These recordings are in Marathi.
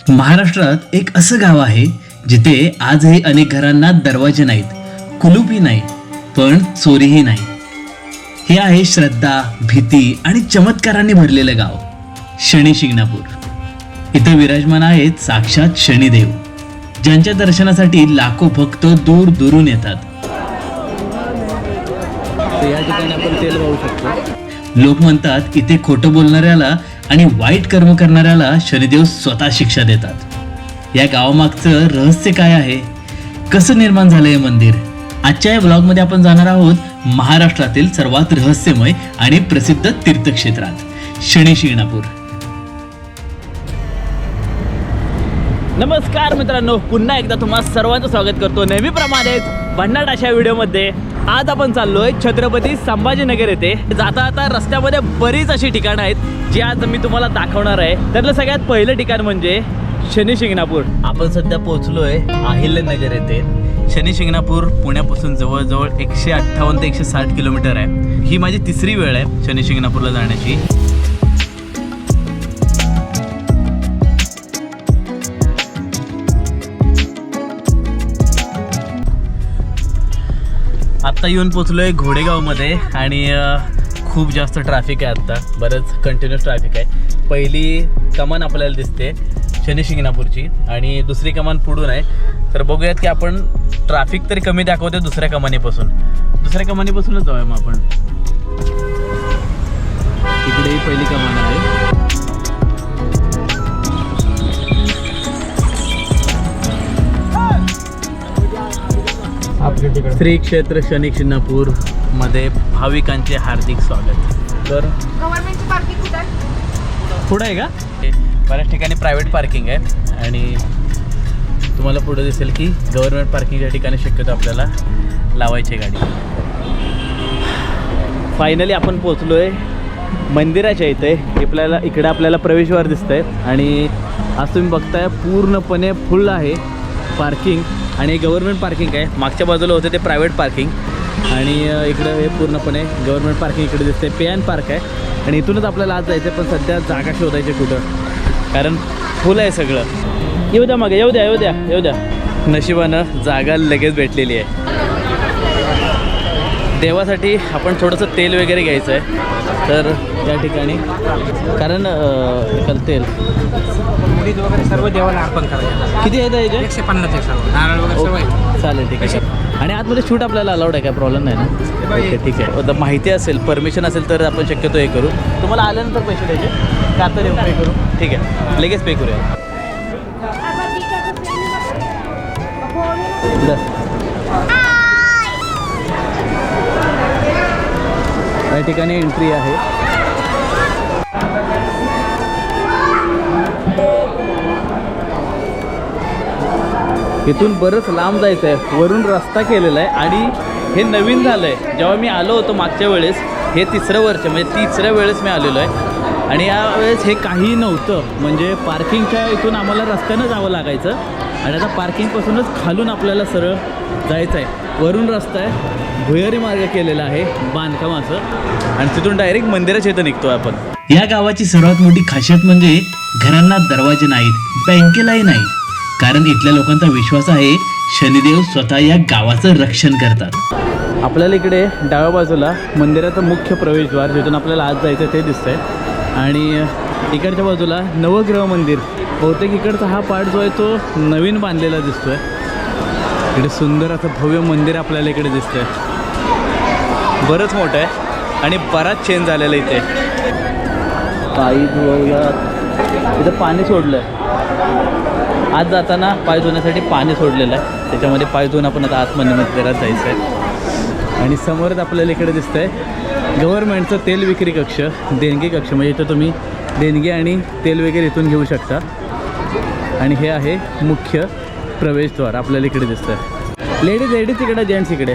महाराष्ट्रात एक असं गाव आहे जिथे आजही अनेक घरांना दरवाजे नाहीत, कुलूपही नाही, पण चोरीही नाही. हे आहे श्रद्धा, भीती आणि चमत्कारांनी भरलेलं गाव शनी शिंगणापूर. इथे विराजमान आहेत साक्षात शनिदेव, ज्यांच्या दर्शनासाठी लाखो भक्त दूर दूरून येतात. या ठिकाणी आपण तेल वाहू शकतो. लोक म्हणतात इथे खोटं बोलणाऱ्याला आणि वाईट कर्म करणाऱ्याला शनिदेव स्वतः शिक्षा देतात. या गावामागचं रहस्य काय आहे, कसं निर्माण झालं हे मंदिर, आजच्या या ब्लॉगमध्ये आपण जाणार आहोत महाराष्ट्रातील सर्वात रहस्यमय आणि प्रसिद्ध तीर्थक्षेत्रात शनी शिंगणापूर. नमस्कार मित्रांनो, पुन्हा एकदा तुम्हा सर्वांचं स्वागत करतो नेहमीप्रमाणेच भन्नाट अशा व्हिडिओमध्ये. आज आपण चाललोय छत्रपती संभाजीनगर येथे. जाता जाता रस्त्यामध्ये बरीच अशी ठिकाणं आहेत जी आज मी तुम्हाला दाखवणार आहे. त्यातलं सगळ्यात पहिलं ठिकाण म्हणजे शनी शिंगणापूर. आपण सध्या पोहोचलोय अहिल्यानगर येथे. शनी शिंगणापूर पुण्यापासून जवळजवळ 158 ते 160 किलोमीटर आहे. ही माझी तिसरी वेळ आहे शनी शिंगणापूरला जाण्याची. आत्ता येऊन पोचलोय घोडेगावमध्ये आणि खूप जास्त ट्रॅफिक आहे. आत्ता बरंच कंटिन्युअस ट्रॅफिक आहे. पहिली कमान आपल्याला दिसते शनी शिंगणापूरची आणि दुसरी कमान पुढून आहे. तर बघूयात की आपण ट्रॅफिक तरी कमी दाखवते दुसऱ्या कमानीपासूनच जाऊया मग आपण. इकडे पहिली कमान आहे. श्री क्षेत्र शनी शिंगणापूर मध्ये भाविकांचे हार्दिक स्वागत. तर गव्हर्नमेंटची पार्किंग कुठे आहे? पुढं आहे का? बऱ्याच ठिकाणी प्रायव्हेट पार्किंग आहे आणि तुम्हाला पुढे दिसेल की गव्हर्नमेंट पार्किंगच्या ठिकाणी शक्यतो आपल्याला लावायची गाडी. फायनली आपण पोचलोय मंदिराच्या इथे. इकडे आपल्याला प्रवेशद्वार दिसतंय आणि आज तुम्ही बघताय पूर्णपणे फुल आहे पार्किंग आणि गव्हर्नमेंट पार्किंग आहे. मागच्या बाजूला होते ते प्रायव्हेट पार्किंग आणि इकडं हे पूर्णपणे गव्हर्नमेंट पार्किंग इकडे दिसते. पे अँड पार्क आहे आणि इथूनच आपल्याला आज जायचं आहे, पण सध्या जागा शोधायची कुठं, कारण फुल आहे सगळं. येऊ द्या मागे, येऊ द्या. नशिबानं जागा लगेच भेटलेली आहे. देवासाठी आपण थोडंसं तेल वगैरे घ्यायचं आहे तर त्या ठिकाणी, कारण एकाल तेल वगैरे सर्व देवाला अर्पण करायचं. किती आहे याचे? 150 सर्व नारळ वगैरे सर्व आहे. चालेल, ठीक आहे. आणि आतमध्ये शूट आपल्याला अलाउड आहे, काय प्रॉब्लेम नाही ना? ओके, ठीक आहे. आता माहिती असेल, परमिशन असेल तर आपण शक्यतो हे करू. तुम्हाला आल्यानंतर पैसे द्यायचे का आता येऊन पे करू? ठीक आहे, लगेच पे करूया. या ठिकाणी एंट्री आहे. इथून बरंच लांब जायचं आहे. वरून रस्ता केलेला आहे आणि हे नवीन झालं आहे. जेव्हा मी आलो होतो मागच्या वेळेस, हे तिसरं वर्ष म्हणजे तिसऱ्या वेळेस मी आलेलो आहे आणि यावेळेस हे काहीही नव्हतं. म्हणजे पार्किंगच्या इथून आम्हाला रस्त्यानं जावं लागायचं आणि आता पार्किंगपासूनच खालून आपल्याला सरळ जायचं आहे. वरून रस्ता आहे, भुयारी मार्ग केलेला आहे बांधकामाचं आणि तिथून डायरेक्ट मंदिराच्या इथं निघतो आपण. या गावाची सर्वात मोठी खासियत म्हणजे घरांना दरवाजे नाहीत, बँकेलाही नाही, कारण इथल्या लोकांचा विश्वास आहे शनिदेव स्वतः या गावाचं रक्षण करतात. आपल्याला इकडे डाव्या बाजूला मंदिराचं मुख्य प्रवेशद्वार, जिथून आपल्याला आज जायचं ते दिसतंय आणि इकडच्या बाजूला नवग्रह मंदिर. बहुतेक इकडचा हा पार्ट जो आहे तो नवीन बांधलेला दिसतोय. इकडे सुंदर असं भव्य मंदिर आपल्याला इकडे दिसतंय. बरंच मोठं आहे आणि बराच चेंज झालेला इथे. पायी धुवायला इथं पाणी सोडलं आहे. आज जाताना पाय धुण्यासाठी पाणी सोडलेलं आहे, त्याच्यामध्ये पाय धुवून आपण आता आतमध्ये मंदिरात जायचं आहे. आणि समोरच आपल्याला इकडे दिसतंय गव्हर्नमेंटचं तेल विक्री कक्ष, देणगी कक्ष. म्हणजे इथं तुम्ही देणगी आणि तेल वगैरे इथून घेऊ शकता. आणि हे आहे मुख्य प्रवेशद्वार आपल्याला इकडे दिसतंय. लेडीज इकडे, जेंट्स इकडे.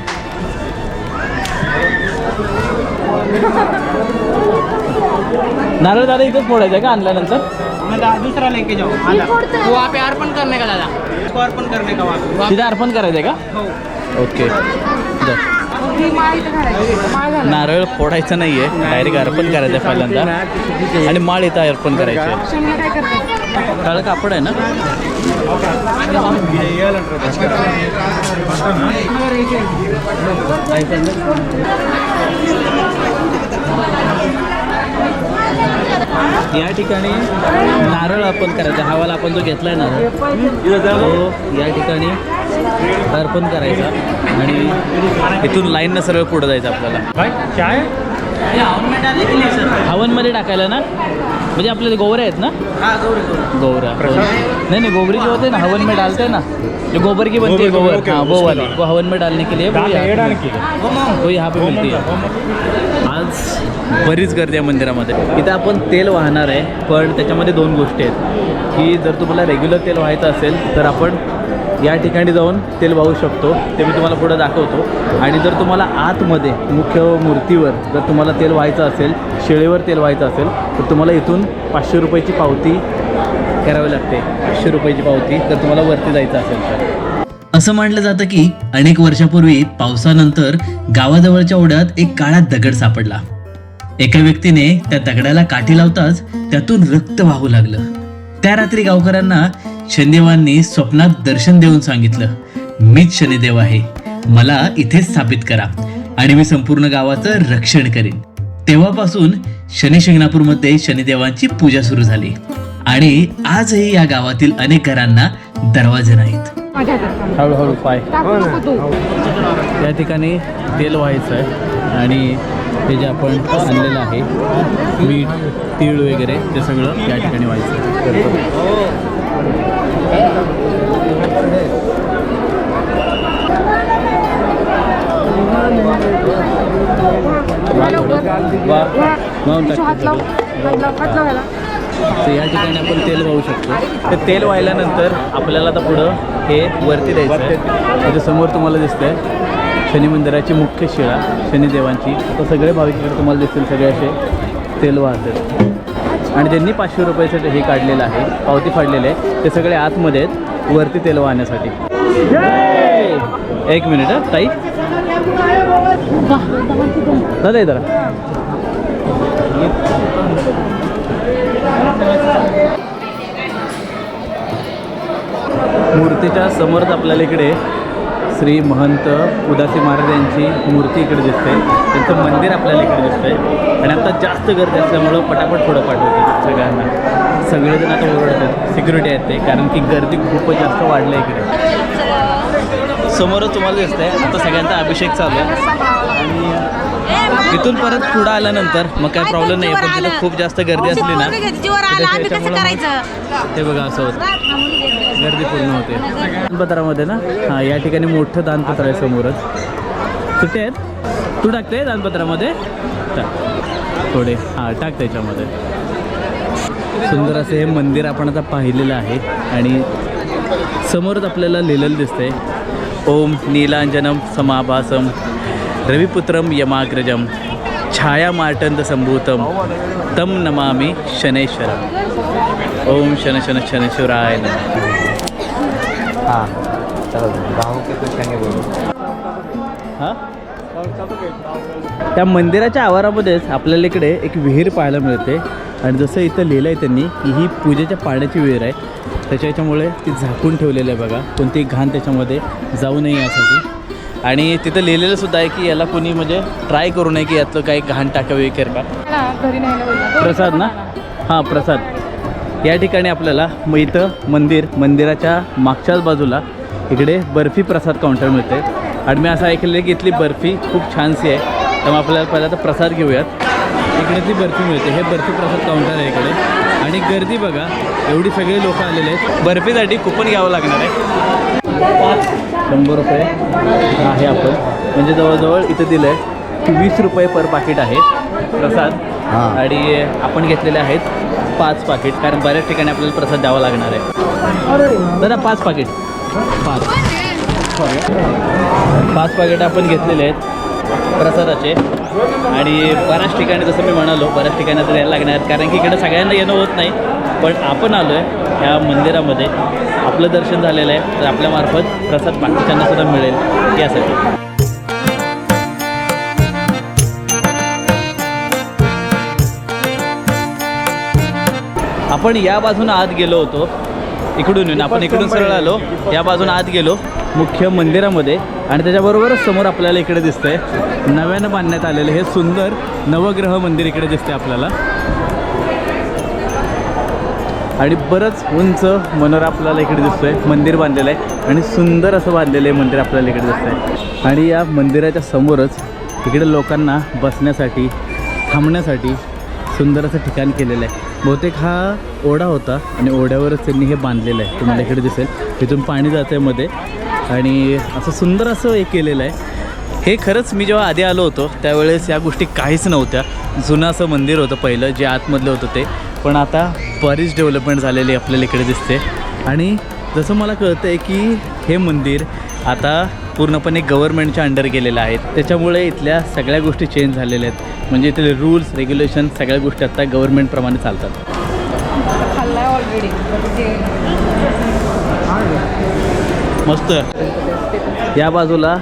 नारळ दादा इथंच फोडायचं आहे का आणल्यानंतर? दूसरा लेके जाओ, वो वहाँ पे अर्पण करने का दादा, इसको अर्पण करने का वहाँ तिथे अर्पण करायचं आहे का? हो. ओके. ही माळ इथं घालायची. माळ घाला. नारळ फोडायचं नाही आहे, डायरेक्ट अर्पण करायचं आहे पहिल्यांदा आणि माळ इथं अर्पण करायची आहे. शेंगा काय करतात? काळं कापड आहे ना. या ठिकाणी नारळ अर्पण करायचा. हा वाला आपण जो घेतलाय नारळ तो या ठिकाणी अर्पण करायचा आणि इथून लाईननं सरळ पुढं जायचं आपल्याला. हवनमध्ये टाकायला ना, म्हणजे आपल्याला गोवऱ्या आहेत ना. गोवऱ्या नहीं नहीं, गोबरी जो होते ना हवन में डालते हैं ना, जो गोबर की बनती है गोबर, हाँ वो वाली, वो हवन में डालने के लिए वो यहाँ पे मिलती है. आज बरीच गर्दी आहे मंदिरामध्ये. इथं आपण तेल वाहणार आहे, पण त्याच्यामध्ये दोन गोष्टी आहेत की जर तुम्हाला रेग्युलर तेल व्हायचं असेल तर आपण या ठिकाणी जाऊन तेल वाहू शकतो, ते मी तुम्हाला पुढं दाखवतो. आणि जर तुम्हाला आतमध्ये मुख्य मूर्तीवर जर तुम्हाला तेल व्हायचं असेल, शिळेवर तेल व्हायचं असेल तर तुम्हाला इथून 500 रुपयाची पावती करावी लागते. 500 रुपयाची पावती जर तुम्हाला वरती जायचं असेल तर. असं मानलं जातं की अनेक वर्षापूर्वी पावसानंतर गावाजवळच्या ओढ्यात एक काळा दगड सापडला. एका व्यक्तीने त्या दगडाला काठी लावताच त्यातून रक्त वाहू लागलं. त्या रात्री गावकऱ्यांना शनिदेवांनी स्वप्नात दर्शन देऊन सांगितलं, मीच शनिदेव आहे, मला इथेच स्थापित करा आणि मी संपूर्ण गावाचं रक्षण करीन. तेव्हापासून शनी शिंगणापूरमध्ये शनिदेवांची पूजा सुरू झाली आणि आजही या गावातील अनेक घरांना दरवाजे नाहीत. माझ्या हातात. हळूहळू पाय. टाकू नको तू. या ठिकाणी तेल व्हायचं आहे आणि हे जे आपण आणलेलं आहे मीठ, तीळ वगैरे ते सगळं या ठिकाणी व्हायचं आहे. हात लाव. हात लावायला. तर या ठिकाणी आपण तेल वाहू शकतो. तर तेल वाहिल्यानंतर आपल्याला आता पुढं हे वरती द्यायचं आहे. त्याच्या समोर तुम्हाला दिसतंय शनी मंदिराची मुख्य शिळा शनिदेवांची. आता सगळे भाविक इकडे तुम्हाला दिसतील, सगळे असे तेल वाहतात आणि त्यांनी 500 रुपयाचं हे काढलेलं आहे, पावती फाडलेलं आहे. ते सगळे आतमध्ये आहेत वरती तेल वाहण्यासाठी. एक मिनिट हा ताई, दादा इधर मूर्तीच्या समोरच आपल्याला इकडे श्री महंत उदासी महाराज यांची मूर्ती इकडे दिसते. त्यांचं मंदिर आपल्याला इकडे दिसतंय आणि आता जास्त गर्दी असल्यामुळं पटापट पुढं पाठवतात सगळ्यांना. सगळेजण आता ओरडतात, सिक्युरिटी आहेत ते, कारण की गर्दी खूपच जास्त वाढली आहे इकडे. समोरच तुम्हाला दिसतंय आता सगळ्यांचा अभिषेक चालू आहे आणि तिथून परत पुढं आल्यानंतर मग काय प्रॉब्लेम नाही. पण तिथं खूप जास्त गर्दी असली ना ते बघा असं होतं, गर्दी पूर्ण होते. दानपत्रामध्ये ना, हां या ठिकाणी मोठं दानपत्र आहे समोरच. सुट्टे आहेत, तू टाकते दानपत्रामध्ये टाक थोडे, हां टाक त्याच्यामध्ये. सुंदर असं हे मंदिर आपण आता पाहिलेलं आहे आणि समोरच आपल्याला लिहिलेलं दिसतंय, ओम नीलांजनम समाभासम रविपुत्रम यमाग्रजम छाया मार्टंद संभूतम तम नमामि शनैश्वरम. ओम शन शन शनैश्वराय नमः. हाँ चलो गाँव के कुछ कहेंगे बोलो. हां त्या मंदिराच्या आवारामध्येच आपल्याला इकडे एक विहीर पाहायला मिळते आणि जसं इथं लिहिलं आहे त्यांनी की ही पूजेच्या पाण्याची विहीर आहे. त्याच्यामुळे ती झाकून ठेवलेली आहे बघा, कोणतीही घाण त्याच्यामध्ये जाऊ नये यासाठी. आणि तिथं लिहिलेलं सुद्धा आहे की याला कोणी म्हणजे ट्राय करू नये की यातलं काही घाण टाकावे वगैरे का. घरी नाही. प्रसाद ना, हां प्रसाद. या ठिकाणी आपल्याला मग इथं मंदिराच्या मागच्याच बाजूला इकडे बर्फी प्रसाद काउंटर मिळते आणि मी असं ऐकलेलं आहे की इथली बर्फी खूप छानशी आहे. त्यामुळे आपल्याला पहिला तर प्रसाद घेऊयात. इकडे ती बर्फी मिळते, हे बर्फी प्रसाद काउंटर आहे इकडे. आणि गर्दी बघा, एवढी सगळे लोक आलेले आहेत. बर्फीसाठी कुपन घ्यावं लागणार आहे. 100 रुपये आहे आपण, म्हणजे जवळजवळ इथं दिलं आहे 20 रुपये पर पाकिट आहे प्रसाद. आणि आपण घेतलेले आहेत 5 पाकिट, कारण बऱ्याच ठिकाणी आपल्याला प्रसाद द्यावा लागणार आहे. दादा 5 पाकिट, 5 पाकिट आपण घेतलेले आहेत प्रसादाचे. आणि बऱ्याच ठिकाणी जसं मी म्हणालो, बऱ्याच ठिकाणी तर यायला लागणार आहेत, कारण की इकडे सगळ्यांना येणं होत नाही. पण आपण आलो आहे ह्या मंदिरामध्ये, आपलं दर्शन झालेलं आहे, तर आपल्यामार्फत प्रसाद बाकीच्यांना सुद्धा मिळेल यासाठी. आपण या बाजून आत गेलो होतो, इकडून येऊन आपण इकडून सरळ आलो, या बाजून आत गेलो मुख्य मंदिरामध्ये आणि त्याच्याबरोबरच समोर आपल्याला इकडे दिसतंय नव्यानं बांधण्यात आलेलं हे सुंदर नवग्रह मंदिर इकडे दिसते आपल्याला. आणि बरंच उंच मनोरा आपल्याला इकडे दिसतोय, मंदिर बांधलेलं आहे आणि सुंदर असं बांधलेलं आहे मंदिर आपल्याला इकडे दिसतंय. आणि या मंदिराच्या समोरच इकडे लोकांना बसण्यासाठी थांबण्यासाठी सुंदर असं ठिकाण केलेलं आहे. बहुतेक हा ओढा होता आणि ओढ्यावरच त्यांनी हे बांधलेलं आहे, तुम्हाला इकडे दिसेल. इथून पाणी जातं आहे मध्ये आणि असं सुंदर असं हे केलेलं आहे. हे खरंच मी जेव्हा आधी आलो होतो त्यावेळेस या गोष्टी काहीच नव्हत्या. जुनं असं मंदिर होतं पहिलं जे आतमधलं होतं ते, पण आता बरीच डेव्हलपमेंट झालेली आपल्याला इकडे दिसते. आणि जसं मला कळतं आहे की हे मंदिर आता पूर्णपणे गव्हर्नमेंटच्या अंडर गेलेलं आहे, त्याच्यामुळे इथल्या सगळ्या गोष्टी चेंज झालेल्या आहेत. म्हणजे इथले रूल्स रेग्युलेशन सगळ्या गोष्टी आता गव्हर्नमेंटप्रमाणे चालतात. खाल्लाय ऑलरेडी. मस्त. या बाजूला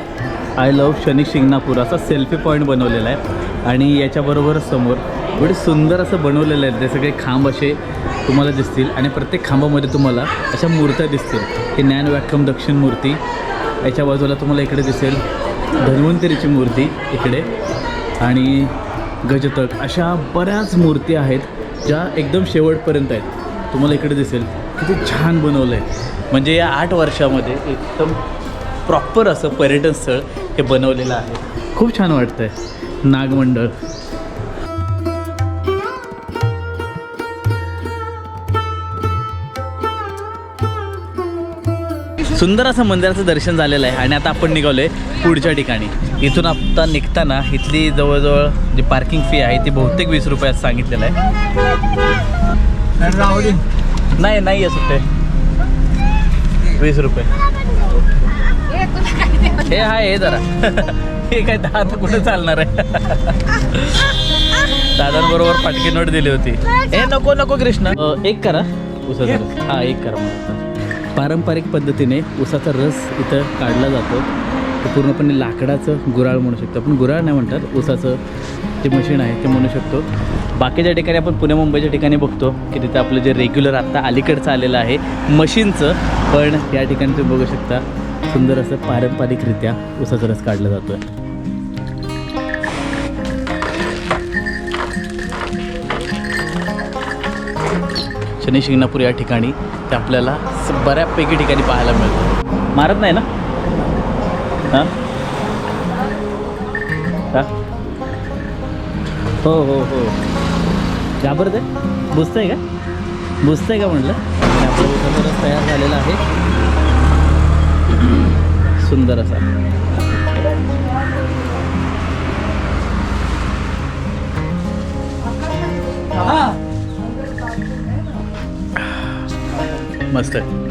आय लव्ह शनी शिंगणापूर असा सेल्फी पॉईंट बनवलेला आहे आणि याच्याबरोबर समोर एवढे सुंदर असं बनवलेलं आहे. ते सगळे खांब असे तुम्हाला दिसतील आणि प्रत्येक खांबामध्ये तुम्हाला अशा मूर्त्या दिसतील. ही ज्ञानव्याख्यम दक्षिण मूर्ती, याच्या बाजूला तुम्हाला इकडे दिसेल धन्वंतरीची मूर्ती इकडे आणि गजतक, अशा बऱ्याच मूर्ती आहेत ज्या एकदम शेवटपर्यंत आहेत. तुम्हाला इकडे दिसेल किती छान बनवलं आहे. म्हणजे या 8 वर्षामध्ये एकदम प्रॉपर असं पर्यटन स्थळ हे बनवलेलं आहे. खूप छान वाटतं आहे. नागमंडळ सुंदर असं मंदिराचं दर्शन झालेलं आहे आणि आता आपण निघालो आहे पुढच्या ठिकाणी. इथून आता निघताना इथली जवळजवळ जी पार्किंग फी आहे ती बहुतेक 20 रुपयात सांगितलेलं आहे. नाही नाही आहे सुट्टे 20 रुपये. हे आहे हे जरा हे काय 10 तर कुठे चालणार आहे. दादांबरोबर फाटकी नोट दिली होती. हे नको नको कृष्ण. एक करा उसाचा रस. हा एक करा. पारंपरिक पद्धतीने उसाचा रस इथं काढला जातो. ते पूर्णपणे लाकडाचं गुऱ्हाळ म्हणू शकतो आपण. गुऱ्हाळ नाही म्हणतात, उसाचं जे मशीन आहे ते म्हणू शकतो. बाकीच्या ठिकाणी आपण पुणे मुंबईच्या ठिकाणी बघतो की तिथं आपलं जे रेग्युलर आत्ता अलीकडचं आलेलं आहे मशीनचं, पण या ठिकाणी तुम्ही बघू शकता सुंदर असं पारंपरिकरित्या उसाचा रस काढला जातो आहे. शनी शिंगणापूर या ठिकाणी ते आपल्याला बऱ्यापैकी ठिकाणी पाहायला मिळतं. मारत नाही ना? हां का? हो हो हो. घाबरत आहे? बुजतंय का? बुजतंय का म्हटलं? आपला उसाचा रस तयार झालेला आहे सुंदर असा. मस्त आहे.